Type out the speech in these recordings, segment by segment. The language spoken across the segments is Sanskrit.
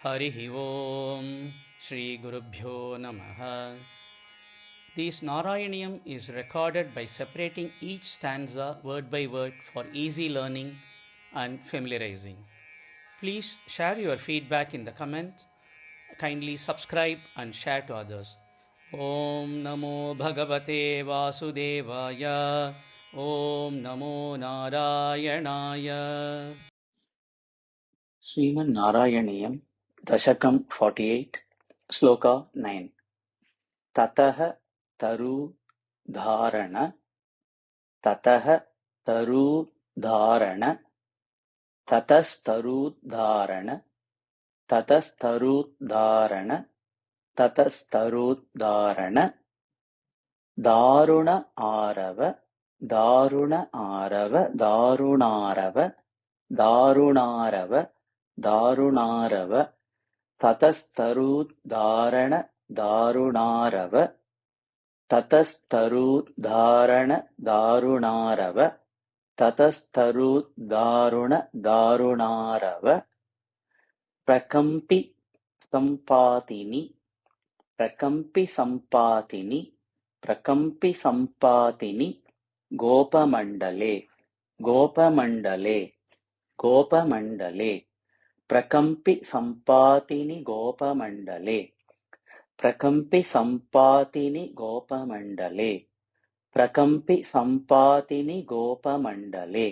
Harihi Om Shri Gurubhyo Namaha. This Narayaniyam is recorded by separating each stanza word by word for easy learning and familiarizing. Please share your feedback in the comments. Kindly subscribe and share to others. Om Namo Bhagavate Vasudevaya. Om Namo Narayanaya. श्रीमन्नारायणीयम् दशकम् 48 श्लोका 9 ततः तरूधारण ततः तरूधारण ततस्तरूधारण ततस्तरूधारण ततस्तरूधारण दारुण आरव दारुण आरव दारुणारव दारुणारव दारुणारव ततस्तरूद्धारण दारुणारव ततस्तरूद्धारण दारुणारव ततस्तरूद्धारुण दारुणारव प्रकम्पि सम्पातिनि प्रकम्पि सम्पातिनि प्रकम्पि सम्पातिनि गोपमण्डले गोपमण्डले गोपमण्डले प्रकम्पि सम्पातिनि गोपमण्डले प्रकम्पि सम्पातिनि गोपमण्डले प्रकम्पि सम्पातिनि गोपमण्डले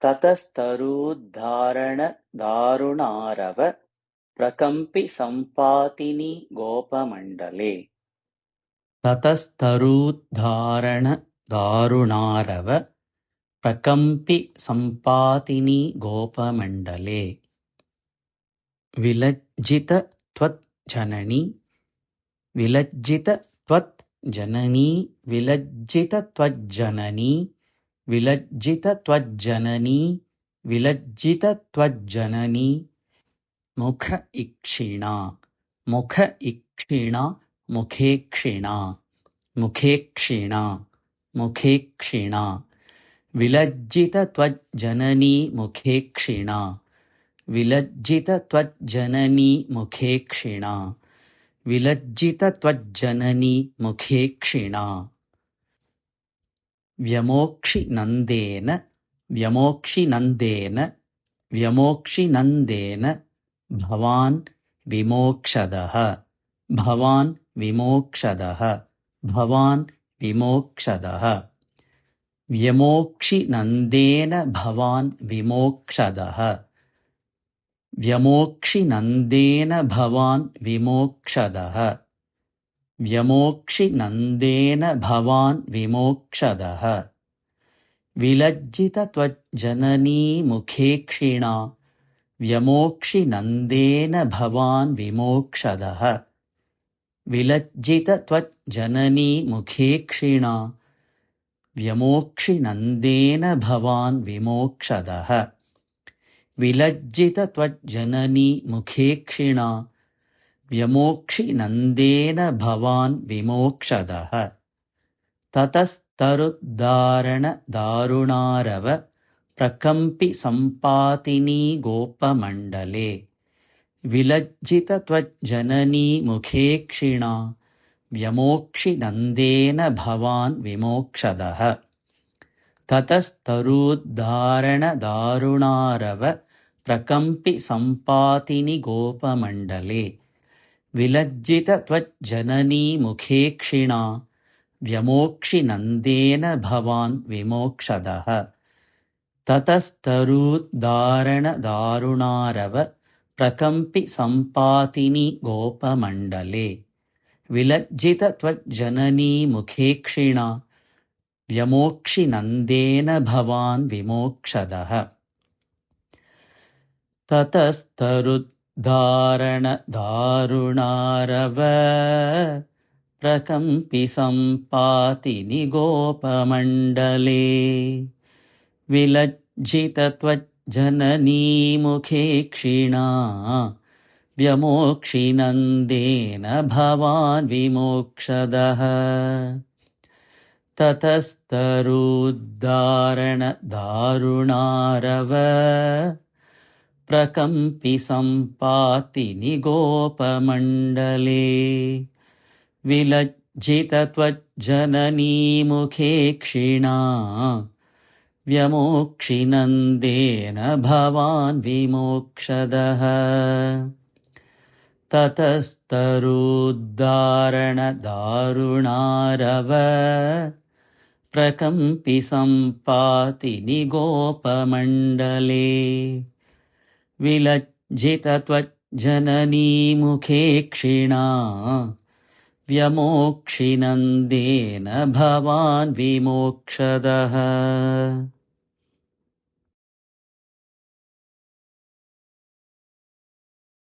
ततस्तरूद्धारण दारुणारव प्रकम्पि सम्पातिनि गोपमण्डले ततस्तरूद्धारण दारुणारव प्रकम्पि सम्पातिनि गोपमण्डले विलज्जित त्वज्जननी विलज्जित त्वज्जननी विलज्जित त्वज्जननी विलज्जित त्वज्जननी विलज्जित त्वज्जननी मुख इक्षिणा मुख इक्षिणा मुखेक्षिणा मुखेक्षिणा मुखेक्षिणा विलज्जित त्वज्जननी मुखेक्षिणा विलज्जित त्वज्जननी मुखेक्षिणा विलज्जित त्वज्जननी मुखेक्षिणा व्यमोक्षिनन्देन व्यमोक्षिनन्देन व्यमोक्षिनन्देन भवान् विमोक्षदः भवान् विमोक्षदः भवान् विमोक्षदः व्यमोक्षिनन्देन भवान् विमोक्षदः व्यमोक्षिनन्देन भवान् विमोक्षदः व्यमोक्षिनन्देन भवान् विमोक्षदः विलज्जित त्वज्जननी मुखेक्षिणा व्यमोक्षिनन्देन भवान् विमोक्षदः विलज्जित त्वज्जननी मुखेक्षिणा व्यमोक्षिनन्देन भवान् विमोक्षदः विलज्जित त्वज्जननी मुखेक्षिणा व्यमोक्षिनन्देन भवान् विमोक्षदः ततस्तरुद्धारण दारुणारव प्रकम्पि सम्पातिनि गोपमण्डले विलज्जित त्वज्जननी मुखेक्षिणा व्यमोक्षिनन्देन भवान् विमोक्षदः ततस्तरूद्धारण दारुणारव प्रकम्पि सम्पातिनि गोपमण्डले विलज्जित त्वज्जननी मुखेक्षिणा व्यमोक्षिनन्देन भवान् विमोक्षदः ततस्तरूद्धारण दारुणारव प्रकम्पि सम्पातिनि गोपमण्डले विलज्जित त्वज्जननी मुखेक्षिणा व्यमोक्षिनन्देन भवान् विमोक्षदः ततस्तरुद्धारण दारुणारव प्रकम्पि सम्पातिनि गोपमण्डले विलज्जित त्वज्जननी मुखेक्षिणा व्यमोक्षिनन्देन भवान् विमोक्षदः ततस्तरूद्धारण दारुणारव प्रकम्पि सम्पाति निगोपमण्डले विलज्जितत्वज्जननीमुखे क्षीणा व्यमोक्षिनन्देन भवान् विमोक्षदः ततस्तरुद्धारणदारुणारव प्रकम्पि सम्पाति निगोपमण्डले विलज्जितत्वज्जननीमुखे क्षीणा व्यमोक्षिनन्देन भवान् विमोक्षदः